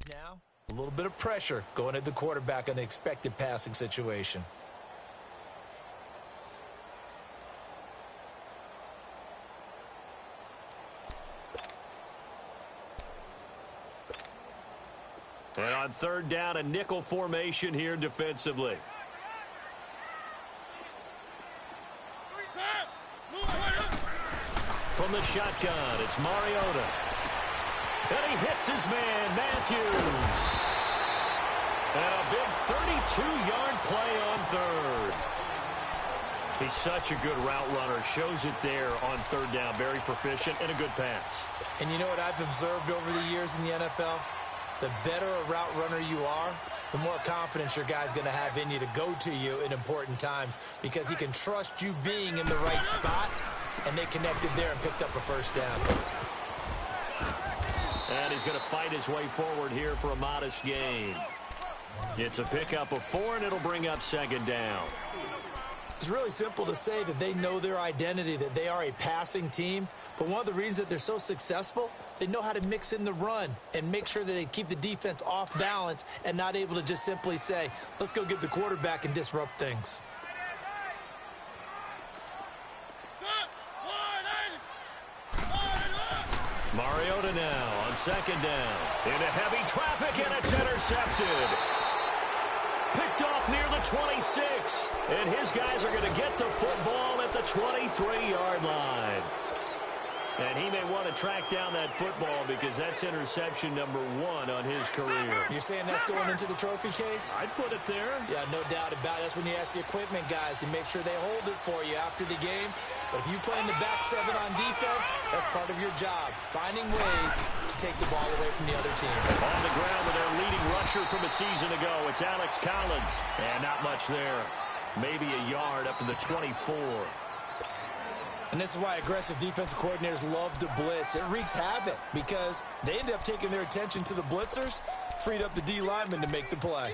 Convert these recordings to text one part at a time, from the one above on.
Now, a little bit of pressure going at the quarterback on the expected passing situation. And on third down, a nickel formation here defensively. From the shotgun, it's Mariota. And he hits his man, Matthews. And a big 32-yard play on third. He's such a good route runner. Shows it there on third down. Very proficient and a good pass. And you know what I've observed over the years in the NFL? The better a route runner you are, the more confidence your guy's going to have in you to go to you in important times because he can trust you being in the right spot, and they connected there and picked up a first down. And he's going to fight his way forward here for a modest gain. It's a pickup of 4, and it'll bring up second down. It's really simple to say that they know their identity, that they are a passing team. But one of the reasons that they're so successful, they know how to mix in the run and make sure that they keep the defense off balance and not able to just simply say, let's go get the quarterback and disrupt things. Mariota now on second down. Into heavy traffic, and it's intercepted. Picked off near the 26. And his guys are going to get the football at the 23-yard line. And he may want to track down that football because that's interception number 1 on his career. You're saying that's going into the trophy case? I'd put it there. Yeah, no doubt about it. That's when you ask the equipment guys to make sure they hold it for you after the game. But if you play in the back 7 on defense, that's part of your job, finding ways to take the ball away from the other team. On the ground with their leading rusher from a season ago, it's Alex Collins. And not much there. Maybe a yard up to the 24. And this is why aggressive defensive coordinators love to blitz. It wreaks havoc because they end up taking their attention to the blitzers, freed up the D lineman to make the play.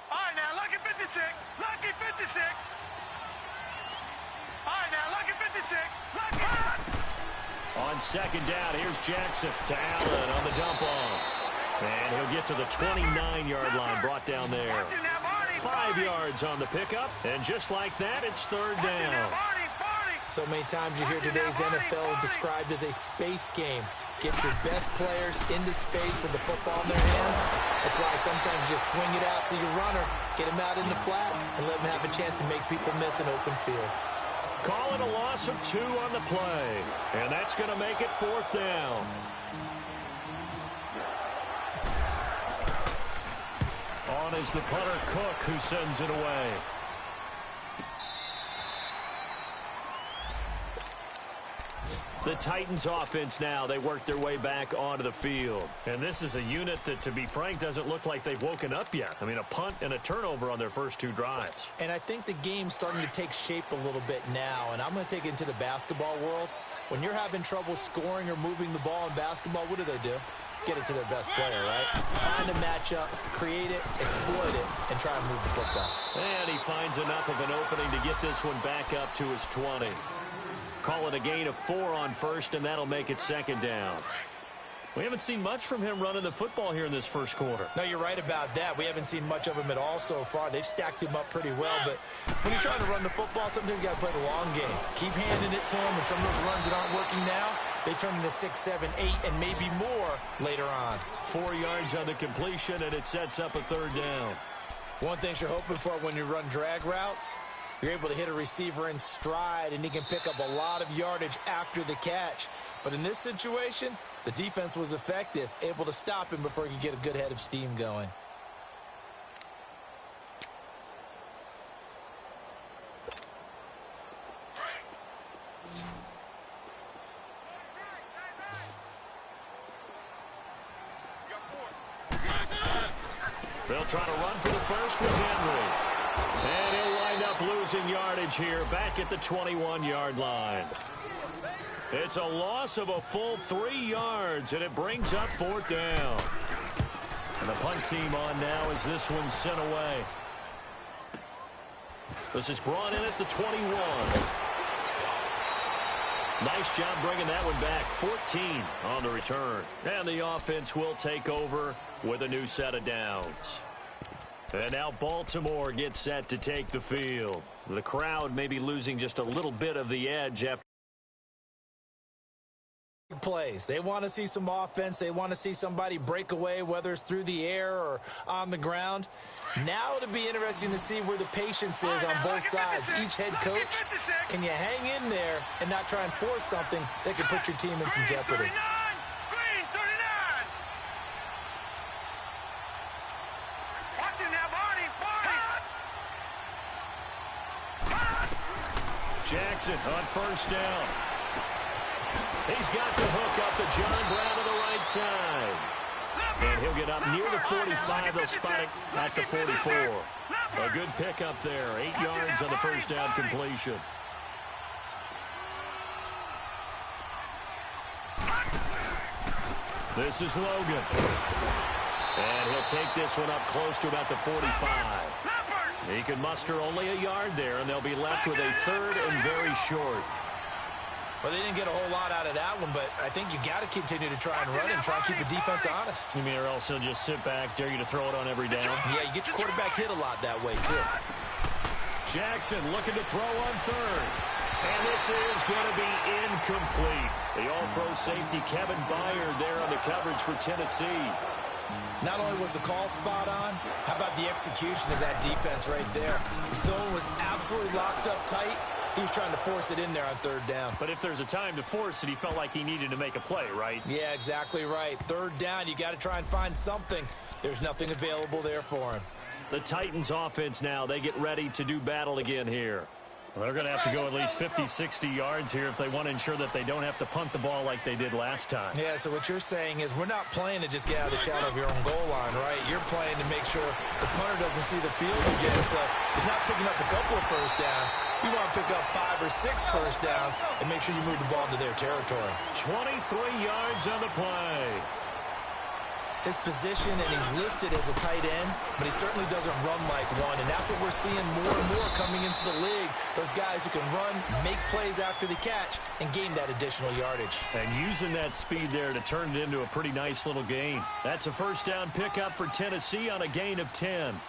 All right, now, lucky 56. Lucky 56. All right, now, lucky 56. Lucky. On second down, here's Jackson to Allen on the dump off. And he'll get to the 29-yard line, brought down there. 5 yards on the pickup, and just like that, it's third down. So many times you hear today's NFL described as a space game. Get your best players into space with the football in their hands. That's why sometimes you just swing it out to your runner, get him out in the flat, and let him have a chance to make people miss an open field. Call it a loss of 2 on the play. And that's going to make it fourth down. On is the punter Cook, who sends it away. The Titans offense now, they work their way back onto the field. And this is a unit that, to be frank, doesn't look like they've woken up yet. I mean, a punt and a turnover on their first 2 drives. And I think the game's starting to take shape a little bit now. And I'm going to take it into the basketball world. When you're having trouble scoring or moving the ball in basketball, what do? Get it to their best player, right? Find a matchup, create it, exploit it, and try and move the football. And he finds enough of an opening to get this one back up to his 20. Call it a gain of 4 on first, and that'll make it second down. We haven't seen much from him running the football here in this first quarter. No, you're right about that. We haven't seen much of him at all so far. They've stacked him up pretty well, but when you're trying to run the football, sometimes you got to play the long game. Keep handing it to him, and some of those runs that aren't working now, they turn into 6, 7, 8, and maybe more later on. 4 yards on the completion, and it sets up a third down. One thing you're hoping for when you run drag routes, you're able to hit a receiver in stride, and he can pick up a lot of yardage after the catch. But in this situation, the defense was effective, able to stop him before he could get a good head of steam going. They'll try to run for the first with Henry. And he'll wind up losing yardage here back at the 21-yard line. It's a loss of a full 3 yards, and it brings up fourth down. And the punt team on now as this one's sent away. This is brought in at the 21. Nice job bringing that one back. 14 on the return. And the offense will take over with a new set of downs. And now Baltimore gets set to take the field. The crowd may be losing just a little bit of the edge after plays. They want to see some offense. They want to see somebody break away, whether it's through the air or on the ground. Now it'll be interesting to see where the patience is on both sides. Each head coach, can you hang in there and not try and force something that could put your team in some jeopardy? Green, 39. Watch it now, Barney. Jackson on first down. He's got the hook up to John Brown to the right side. And he'll get up near the 45. They'll spot it at the 44. A good pickup there. 8 yards on the first down completion. This is Logan. And he'll take this one up close to about the 45. He can muster only a yard there, and they'll be left with a third and very short. Well, they didn't get a whole lot out of that one, but I think you got to continue to try and run and try and keep the defense honest. You mean or else he'll just sit back, dare you to throw it on every down? Yeah, you get your quarterback hit a lot that way, too. Jackson looking to throw on third. And this is going to be incomplete. The all-pro safety Kevin Byard there on the coverage for Tennessee. Not only was the call spot on, how about the execution of that defense right there? The zone was absolutely locked up tight. He was trying to force it in there on third down. But if there's a time to force it, he felt like he needed to make a play, right? Yeah, exactly right. Third down, you got to try and find something. There's nothing available there for him. The Titans offense now, they get ready to do battle again here. Well, they're going to have to go at least 50, 60 yards here if they want to ensure that they don't have to punt the ball like they did last time. Yeah, so what you're saying is we're not playing to just get out of the shadow of your own goal line, right? You're playing to make sure the punter doesn't see the field again, so it's not picking up a couple of first downs. You want to pick up 5 or 6 first downs and make sure you move the ball into their territory. 23 yards on the play. His position, and he's listed as a tight end, but he certainly doesn't run like one, and that's what we're seeing more and more coming into the league. Those guys who can run, make plays after the catch, and gain that additional yardage. And using that speed there to turn it into a pretty nice little gain. That's a first down pickup for Tennessee on a gain of 10.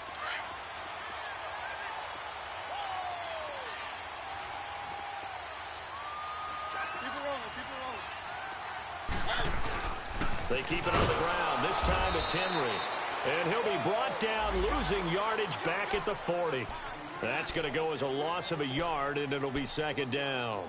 They keep it on the ground. This time it's Henry. And he'll be brought down, losing yardage back at the 40. That's going to go as a loss of a yard, and it'll be second down.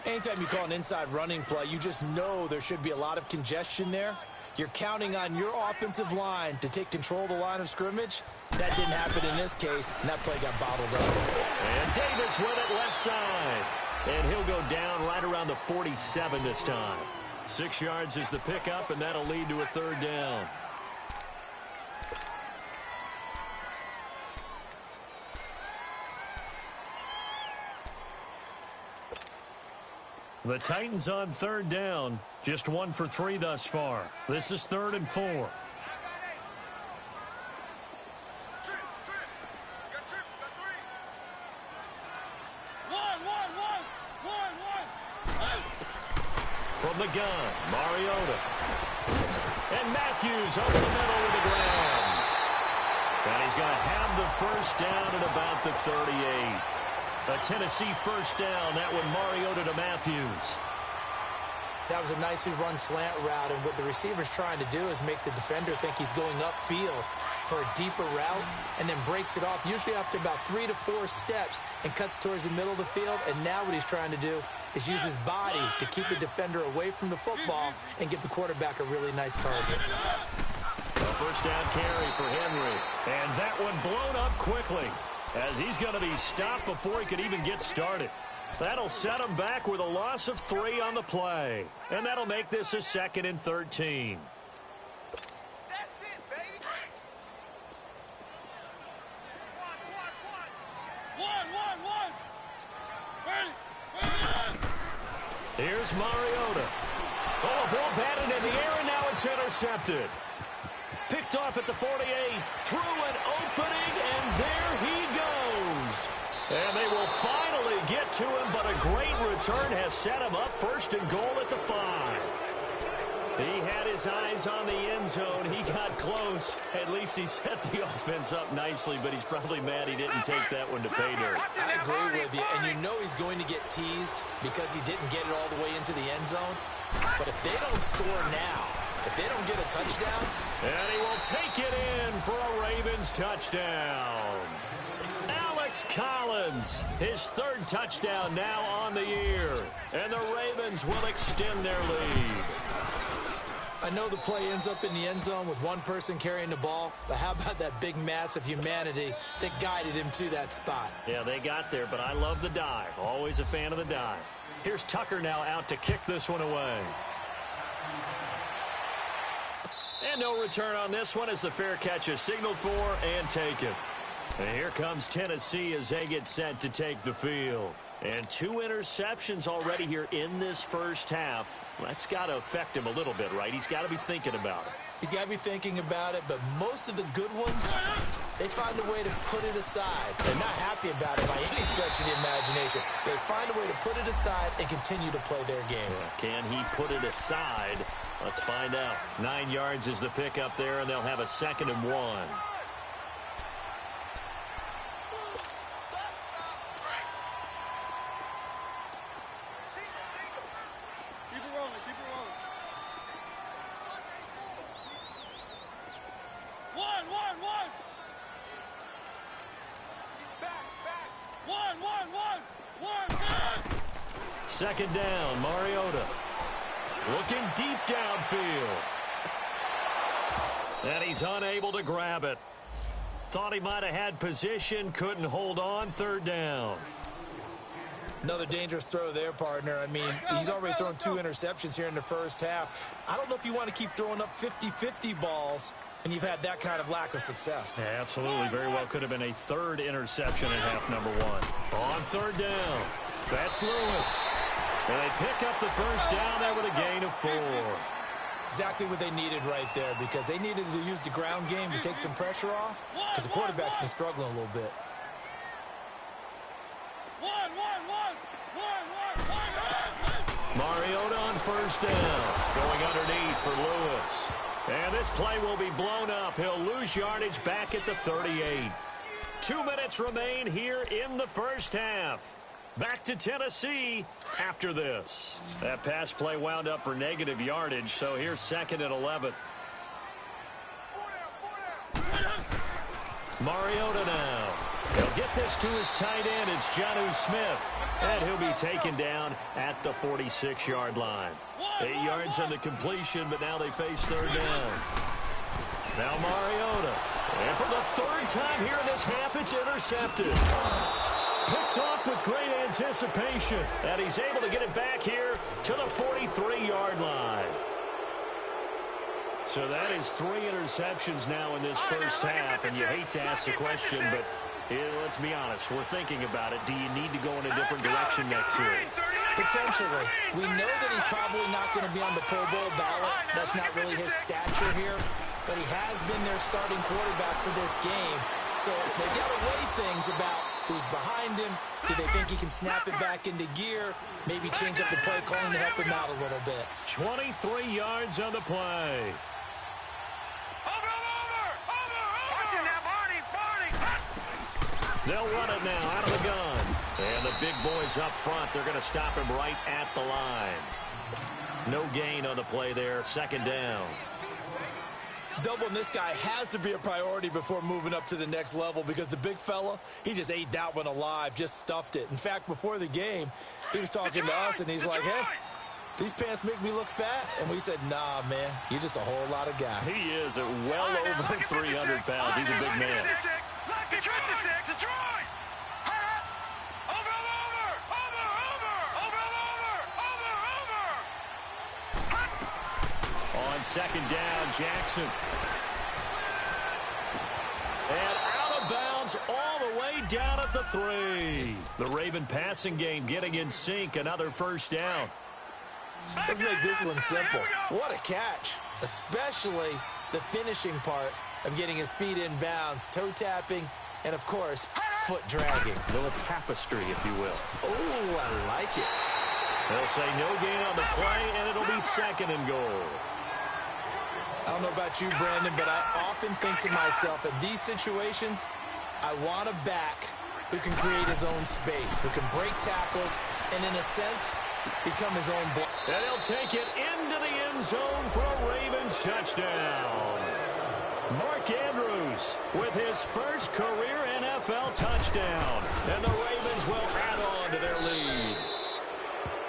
Anytime you call an inside running play, you just know there should be a lot of congestion there. You're counting on your offensive line to take control of the line of scrimmage. That didn't happen in this case, and that play got bottled up. And Davis with it left side. And he'll go down right around the 47 this time. 6 yards is the pickup, and that'll lead to a third down. The Titans on third down, just 1 for 3 thus far. This is 3rd and 4. From the gun, Mariota. And Matthews over the middle with the grab. And he's going to have the first down at about the 38. A Tennessee first down. That one Mariota to Matthews. That was a nicely run slant route, and what the receiver's trying to do is make the defender think he's going upfield for a deeper route, and then breaks it off, usually after about 3 to 4 steps, and cuts towards the middle of the field. And now what he's trying to do is use his body to keep the defender away from the football and give the quarterback a really nice target. A first down carry for Henry. And that one blown up quickly, as he's going to be stopped before he could even get started. That'll set him back with a loss of 3 on the play. And that'll make this a 2nd and 13. That's it, baby. One. Here's Mariota. Oh, a ball batted in the air, and now it's intercepted. Picked off at the 48, through an opening, and there he goes. And they will finally get to him, but a great return has set him up first and goal at the 5. He had his eyes on the end zone. He got close. At least he set the offense up nicely, but he's probably mad he didn't take that one to pay dirt. I agree with you, and you know he's going to get teased because he didn't get it all the way into the end zone. But if they don't score now, if they don't get a touchdown, and he will take it in for a Ravens touchdown. Alex Collins, his 3rd touchdown now on the year. And the Ravens will extend their lead. I know the play ends up in the end zone with one person carrying the ball, but how about that big mass of humanity that guided him to that spot? Yeah, they got there, but I love the dive. Always a fan of the dive. Here's Tucker now out to kick this one away. And no return on this one as the fair catch is signaled for and taken. And here comes Tennessee as they get set to take the field. And 2 interceptions already here in this first half. That's got to affect him a little bit, right? He's got to be thinking about it. He's got to be thinking about it, but most of the good ones, they find a way to put it aside. They're not happy about it by any stretch of the imagination. They find a way to put it aside and continue to play their game. Yeah, can he put it aside? Let's find out. 9 yards is the pickup there, and they'll have a 2nd and 1. Second down, Mariota. Looking deep downfield. And he's unable to grab it. Thought he might have had position, couldn't hold on. 3rd down. Another dangerous throw there, partner. I mean, he's already thrown 2 interceptions here in the first half. I don't know if you want to keep throwing up 50-50 balls, and you've had that kind of lack of success. Yeah, absolutely. Very well could have been a 3rd interception in half number 1. On 3rd down, that's Lewis. And they pick up the first down there with a gain of 4. Exactly what they needed right there, because they needed to use the ground game to take some pressure off, because the quarterback's been struggling a little bit. Mariota on first down. Going underneath for Lewis. And this play will be blown up. He'll lose yardage back at the 38. 2 minutes remain here in the first half. Back to Tennessee after this. That pass play wound up for negative yardage, so here's 2nd and 11. Mariota now. He'll get this to his tight end. It's Jonnu Smith. And he'll be taken down at the 46-yard line. 8 yards on the completion, but now they face 3rd down. Now Mariota. And for the 3rd time here in this half, it's intercepted. Picked off with great anticipation. And he's able to get it back here to the 43-yard line. So that is 3 interceptions now in this first half. And you hate to ask the question, but let's be honest. We're thinking about it. Do you need to go in a different direction next series? Potentially. We know that he's probably not going to be on the Pro Bowl ballot. That's not really his stature here. But he has been their starting quarterback for this game. So they got to weigh things about who's behind him. Do they think he can snap it back into gear? Maybe change up the play calling to help him out a little bit. 23 yards on the play. They'll run it now out of the gun. And the big boys up front, they're going to stop him right at the line. No gain on the play there. 2nd down. Doubling this guy has to be a priority before moving up to the next level, because the big fella, he just ate that one alive, just stuffed it. In fact, before the game, he was talking to us, and he's like, hey, these pants make me look fat. And we said, nah, man, you're just a whole lot of guy. He is at well over 300 pounds. He's a big man. On 2nd down, Jackson. And out of bounds all the way down at the 3. The Raven passing game getting in sync. Another first down. Let's make this one simple. What a catch, especially the finishing part of getting his feet in bounds, toe tapping, and, of course, foot dragging. A little tapestry, if you will. Oh, I like it. They'll say no gain on the play, and it'll be 2nd and goal. I don't know about you, Brandon, but I often think to myself, in these situations, I want a back who can create his own space, who can break tackles, and in a sense, become his own block. And he'll take it into the end zone for a Ravens touchdown. Mark Andrews with his first career NFL touchdown. And the Ravens will add on to their lead.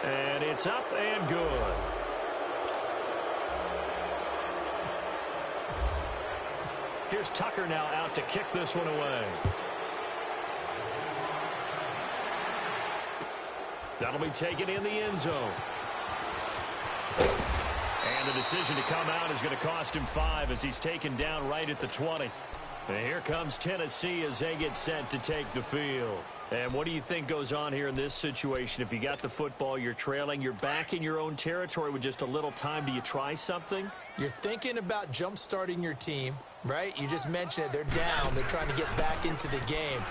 And it's up and good. Here's Tucker now out to kick this one away. That'll be taken in the end zone. And the decision to come out is going to cost him 5 as he's taken down right at the 20. And here comes Tennessee as they get set to take the field. And what do you think goes on here in this situation? If you got the football, you're trailing, you're back in your own territory with just a little time. Do you try something? You're thinking about jump-starting your team, right? You just mentioned it. They're down. They're trying to get back into the game.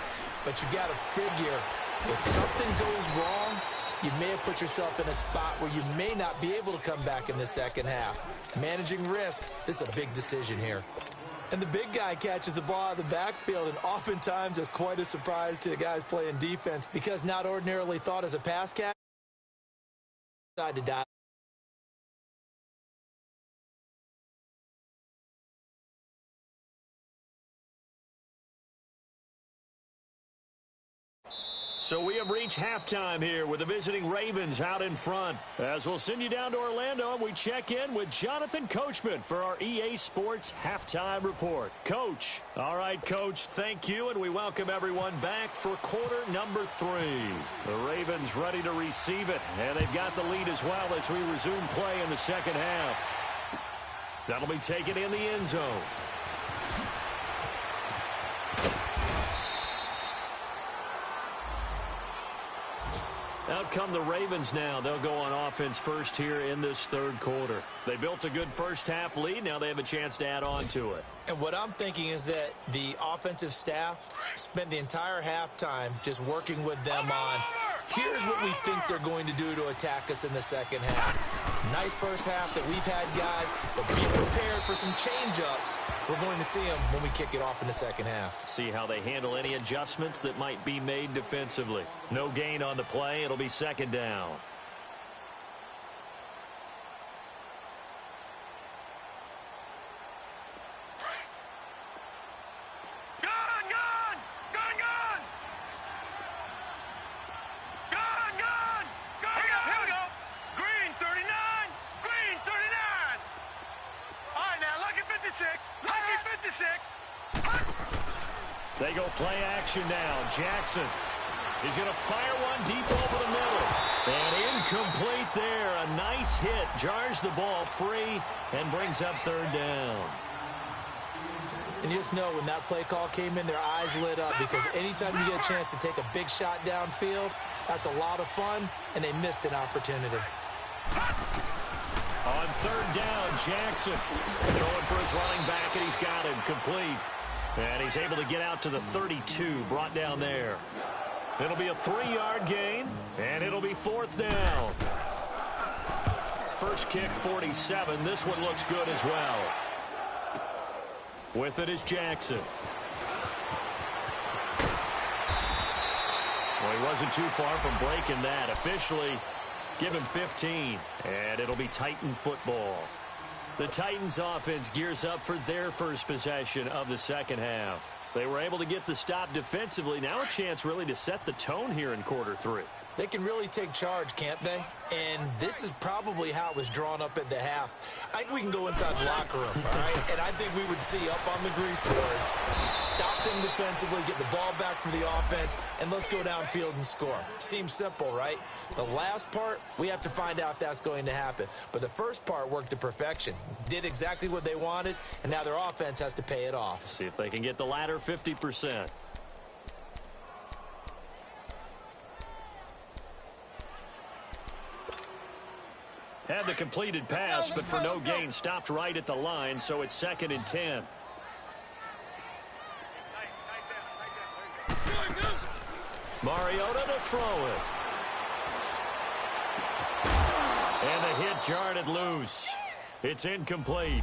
But you got to figure, if something goes wrong, you may have put yourself in a spot where you may not be able to come back in the second half. Managing risk, this is a big decision here. And the big guy catches the ball out of the backfield, and oftentimes it's quite a surprise to the guys playing defense because not ordinarily thought as a pass catch. Decide to dive. So we have reached halftime here with the visiting Ravens out in front. As we'll send you down to Orlando, and we check in with Jonathan Coachman for our EA Sports Halftime Report. Coach. All right, Coach, thank you, and we welcome everyone back for quarter number 3. The Ravens ready to receive it, and they've got the lead as well as we resume play in the second half. That'll be taken in the end zone. Out come the Ravens now. They'll go on offense first here in this third quarter. They built a good first-half lead. Now they have a chance to add on to it. And what I'm thinking is that the offensive staff spent the entire halftime just working with them on, here's what we think they're going to do to attack us in the second half. Nice first half that we've had, guys, but be prepared for some change-ups. We're going to see them when we kick it off in the second half. See how they handle any adjustments that might be made defensively. No gain on the play. It'll be second down. They go play action now. Jackson. He's going to fire one deep over the middle. And incomplete there. A nice hit. Jars the ball free and brings up third down. And you just know when that play call came in, their eyes lit up because anytime you get a chance to take a big shot downfield, that's a lot of fun, and they missed an opportunity. On third down, Jackson throwing for his running back, and he's got him complete. And he's able to get out to the 32, brought down there. It'll be a 3-yard gain, and it'll be fourth down. First kick, 47. This one looks good as well. With it is Jackson. Well, he wasn't too far from breaking that. Officially, give him 15, and it'll be Titan football. The Titans offense gears up for their first possession of the second half. They were able to get the stop defensively. Now a chance really to set the tone here in quarter 3. They can really take charge, can't they? And this is probably how it was drawn up at the half. I think we can go inside the locker room, all right? And I think we would see up on the grease boards, stop them defensively, get the ball back for the offense, and let's go downfield and score. Seems simple, right? The last part, we have to find out that's going to happen. But the first part worked to perfection. Did exactly what they wanted, and now their offense has to pay it off. See if they can get the latter 50%. Had the completed pass, but for no gain, stopped right at the line, so it's 2nd and 10. Mariota to throw it. And the hit jarred it loose. It's incomplete.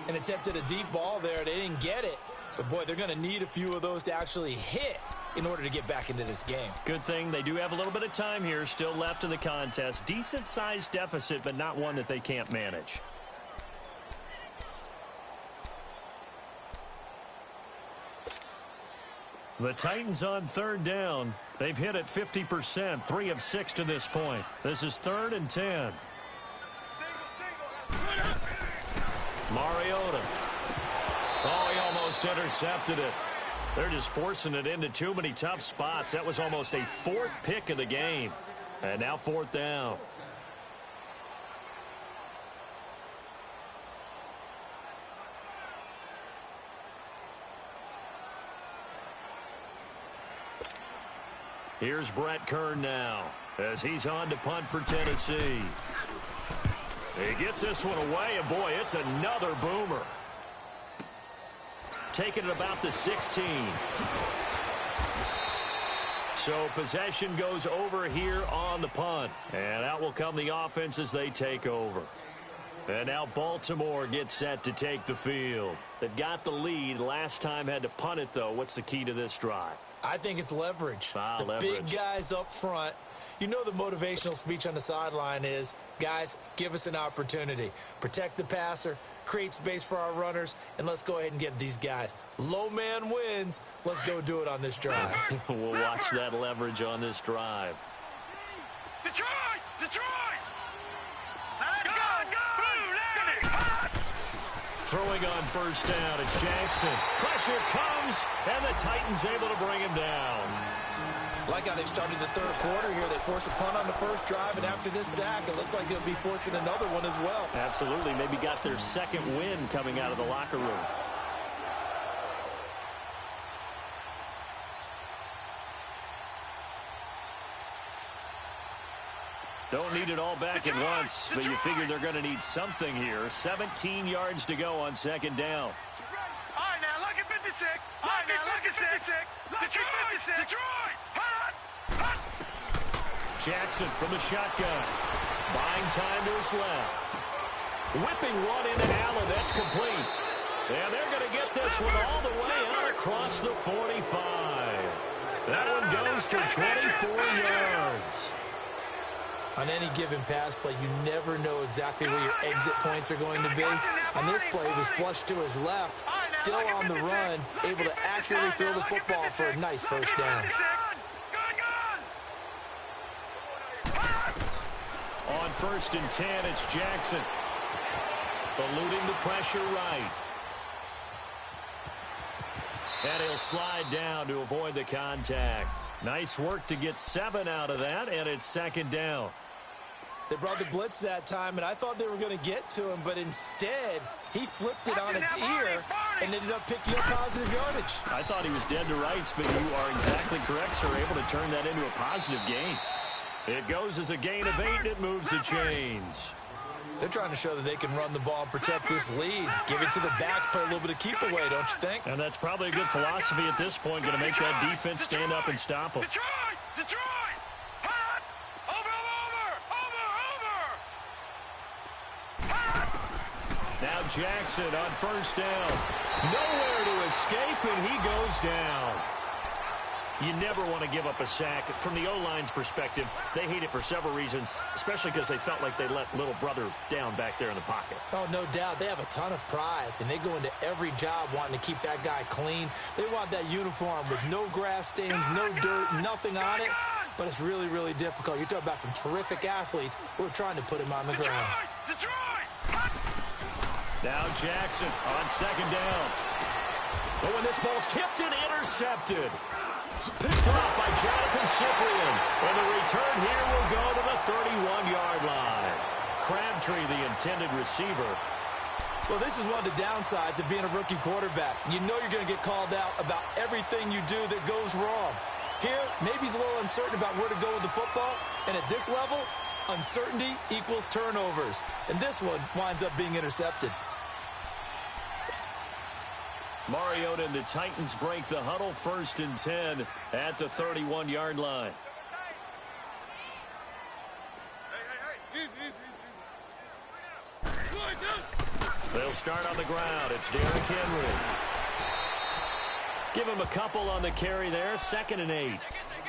And attempted a deep ball there. They didn't get it. But, boy, they're going to need a few of those to actually hit in order to get back into this game. Good thing they do have a little bit of time here still left in the contest. Decent-sized deficit, but not one that they can't manage. The Titans on 3rd down. They've hit it 50%, 3 of 6 to this point. This is 3rd and 10. Mariota. Oh, he almost intercepted it. They're just forcing it into too many tough spots. That was almost a 4th pick of the game. And now 4th down. Here's Brett Kern now as he's on to punt for Tennessee. He gets this one away, and boy, it's another boomer. Taking it about the 16. So possession goes over here on the punt. And out will come the offense as they take over. And now Baltimore gets set to take the field. They've got the lead. Last time had to punt it, though. What's the key to this drive? I think it's leverage. The leverage. Big guys up front. You know the motivational speech on the sideline is, guys, give us an opportunity. Protect the passer, create space for our runners, and let's go ahead and get these guys. Low man wins. Let's go do it on this drive. We'll watch that leverage on this drive. Detroit! Detroit! Let's go! Throwing on 1st down, it's Jackson. Pressure comes, and the Titans able to bring him down. Like how they've started the 3rd quarter here. They force a punt on the 1st drive, and after this sack, it looks like they'll be forcing another one as well. Absolutely. Maybe got their 2nd win coming out of the locker room. Don't need it all back at once, but you figure they're going to need something here. 17 yards to go on 2nd down. All right, now, look at 56. All right, now, look at 56. Detroit! Detroit! Jackson from the shotgun. Buying time to his left. Whipping one into Allen. That's complete. And they're going to get this one all the way out across the 45. That one goes for 24 yards. On any given pass play, you never know exactly where your exit points are going to be. On this play, he was flushed to his left, still on the run, able to accurately throw the football for a nice 1st down. On 1st and 10, it's Jackson. Eluding the pressure right. And he'll slide down to avoid the contact. Nice work to get 7 out of that, and it's 2nd down. They brought the blitz that time, and I thought they were going to get to him, but instead, he flipped it on its ear and ended up picking up positive yardage. I thought he was dead to rights, but you are exactly correct, sir. Able to turn that into a positive gain. It goes as a gain of 8, and it moves the chains. They're trying to show that they can run the ball and protect this lead. Give it to the backs, play a little bit of keep away, don't you think? And that's probably a good philosophy at this point, going to make that defense stand up and stop them. Detroit! Detroit! Now Jackson on 1st down. Nowhere to escape, and he goes down. You never want to give up a sack. From the O-line's perspective, they hate it for several reasons, especially because they felt like they let little brother down back there in the pocket. Oh, no doubt. They have a ton of pride, and they go into every job wanting to keep that guy clean. They want that uniform with no grass stains, no dirt, nothing on it. But it's really, really difficult. You're talking about some terrific athletes who are trying to put him on the ground. Now Jackson on 2nd down. Oh, and this ball's tipped and intercepted. Picked off by Jonathan Cyprien. And the return here will go to the 31-yard line. Crabtree, the intended receiver. Well, this is one of the downsides of being a rookie quarterback. You know you're going to get called out about everything you do that goes wrong. Here, maybe he's a little uncertain about where to go with the football. And at this level, Uncertainty equals turnovers. And this one winds up being intercepted. Mariota and the Titans break the huddle, 1st and 10 at the 31-yard line. They'll start on the ground. It's Derrick Henry. Give him a couple on the carry there. 2nd and 8.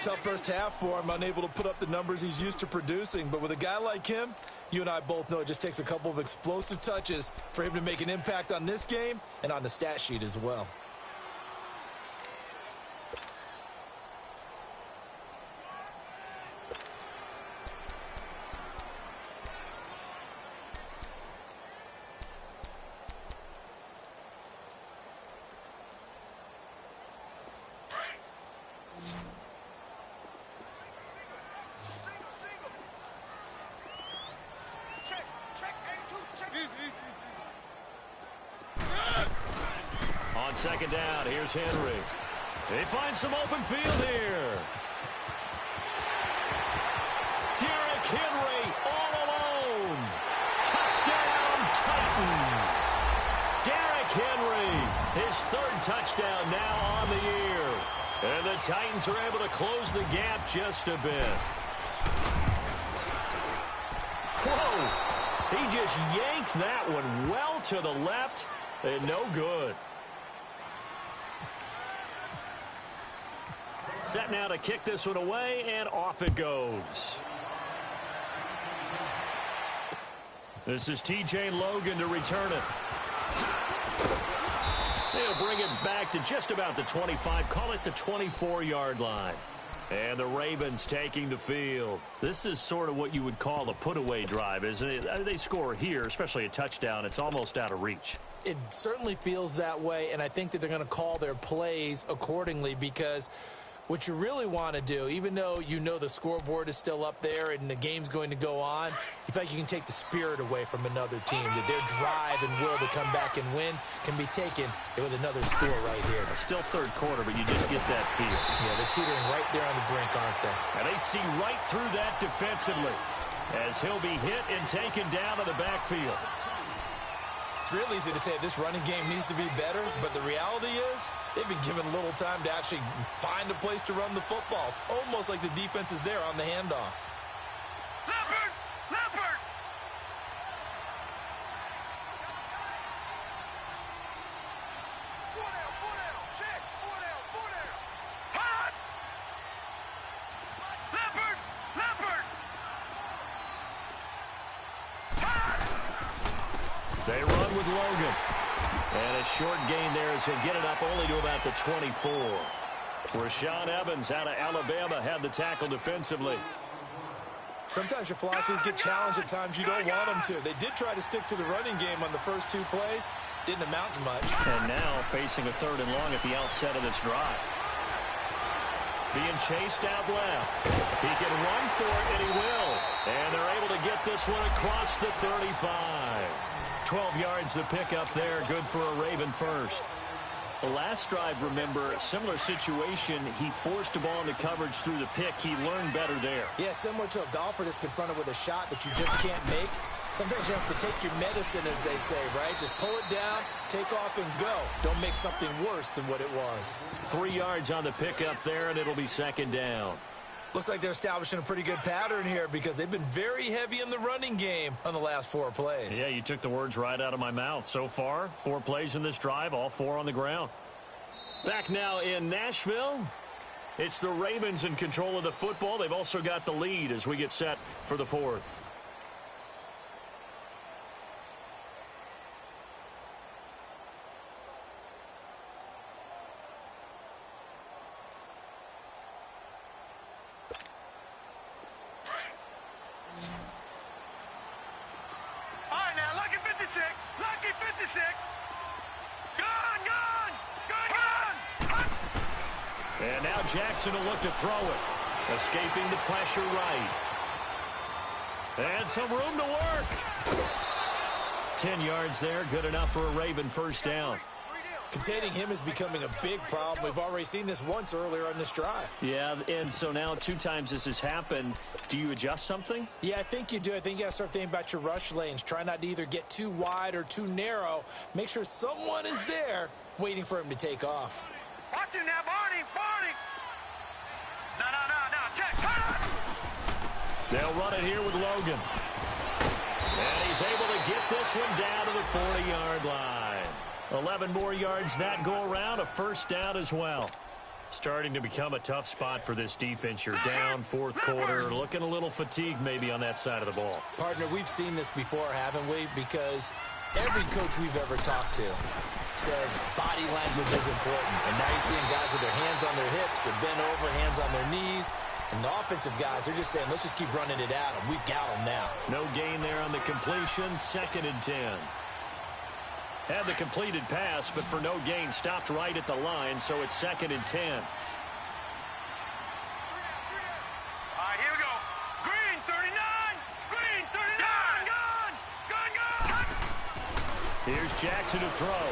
Tough first half for him, unable to put up the numbers he's used to producing. But with a guy like him, you and I both know it just takes a couple of explosive touches for him to make an impact on this game and on the stat sheet as well. On 2nd down, here's Henry. They find some open field here. Derrick Henry all alone. Touchdown, Titans. Derrick Henry, his 3rd touchdown now on the year. And the Titans are able to close the gap just a bit. Whoa. He just yanked that one well to the left and no good. Set now to kick this one away, and off it goes. This is T.J. Logan to return it. They'll bring it back to just about the 25, call it the 24-yard line. And the Ravens taking the field. This is sort of what you would call a put-away drive, isn't it? They score here, especially a touchdown. It's almost out of reach. It certainly feels that way, and I think that they're going to call their plays accordingly because what you really want to do, even though you know the scoreboard is still up there and the game's going to go on, you feel like you can take the spirit away from another team, that their drive and will to come back and win can be taken with another score right here. Still 3rd quarter, but you just get that feel. Yeah, they're teetering right there on the brink, aren't they? And they see right through that defensively as he'll be hit and taken down to the backfield. It's real easy to say this running game needs to be better, but the reality is they've been given little time to actually find a place to run the football. It's almost like the defense is there on the handoff. Leopard! Leopard! Four down, check! Four down! Hot! Leopard! Leopard! Hot! They run with Logan. And a short gain there as he'll get it up only to about the 24. Rashaan Evans out of Alabama had the tackle defensively. Sometimes your philosophies get challenged at times you don't want them to. They did try to stick to the running game on the first 2 plays. Didn't amount to much. And now facing a 3rd and long at the outset of this drive. Being chased out left. He can run for it, and he will. And they're able to get this one across the 35. 12 yards to pick up there. Good for a Raven first. The last drive, remember, similar situation. He forced a ball into coverage through the pick. He learned better there. Yeah, similar to a golfer that's confronted with a shot that you just can't make. Sometimes you have to take your medicine, as they say, right? Just pull it down, take off, and go. Don't make something worse than what it was. 3 yards on the pickup there, and it'll be 2nd down. Looks like they're establishing a pretty good pattern here because they've been very heavy in the running game on the last 4 plays. Yeah, you took the words right out of my mouth. So far, 4 plays in this drive, all 4 on the ground. Back now in Nashville. It's the Ravens in control of the football. They've also got the lead as we get set for the 4th. All right, now, lucky 56. Lucky 56. Gone! And now Jackson will look to throw it. Escaping the pressure right. And some room to work. 10 yards there, good enough for a Raven first down. Containing him is becoming a big problem. We've already seen this once earlier on this drive. Yeah, and so now 2 times this has happened. Do you adjust something? Yeah, I think you do. I think you got to start thinking about your rush lanes. Try not to either get too wide or too narrow. Make sure someone is there waiting for him to take off. Watch him now, Barney. Barney. No. Check. They'll run it here with Logan. And he's able to get this one down to the 40-yard line. 11 more yards that go around, a first down as well. Starting to become a tough spot for this defense. You're down fourth quarter, looking a little fatigued maybe on that side of the ball. Partner, we've seen this before, haven't we? Because every coach we've ever talked to says body language is important. And now you're seeing guys with their hands on their hips, they're bent over, hands on their knees. And the offensive guys, they're just saying, let's just keep running it at them. We've got them now. No gain there on the completion, 2nd and 10. Had the completed pass, but for no gain, stopped right at the line, so it's 2nd and 10. All right, here we go. Green, 39. Green, 39. Gun. Here's Jackson to throw.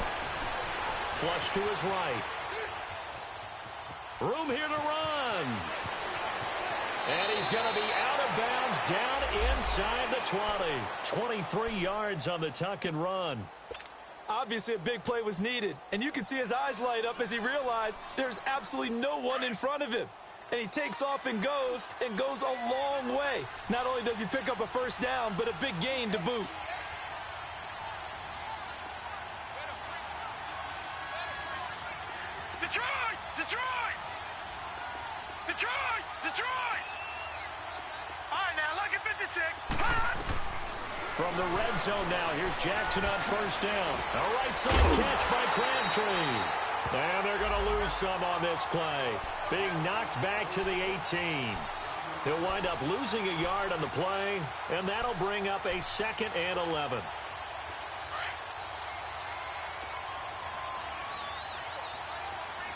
Flush to his right. Room here to run. And he's going to be out of bounds down inside the 20. 23 yards on the tuck and run. Obviously, a big play was needed, and you can see his eyes light up as he realized there's absolutely no one in front of him. And he takes off and goes a long way. Not only does he pick up a first down, but a big gain to boot. Detroit! Detroit! Detroit! Detroit! All right, now, look at 56. From the red zone now, here's Jackson on first down. A right side catch by Crabtree. And they're going to lose some on this play. Being knocked back to the 18. He'll wind up losing a yard on the play, and that'll bring up a 2nd and 11.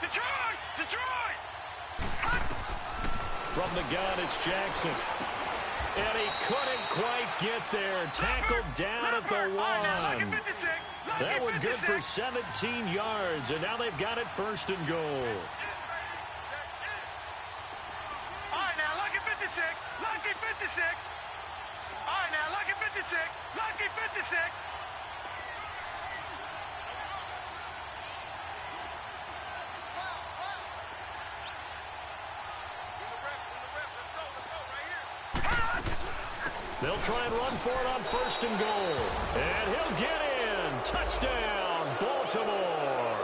Detroit! Detroit! From the gun, it's Jackson. And he couldn't quite get there. Tackled down at the 1. That one good for 17 yards, and now they've got it 1st and goal. All right, now, lucky 56. Lucky 56. All right, now, lucky 56. Lucky 56. They'll try and run for it on 1st and goal. And he'll get in. Touchdown, Baltimore.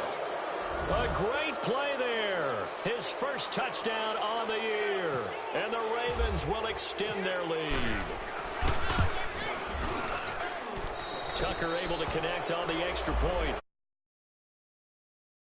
A great play there. His first touchdown on the year. And the Ravens will extend their lead. Tucker able to connect on the extra point.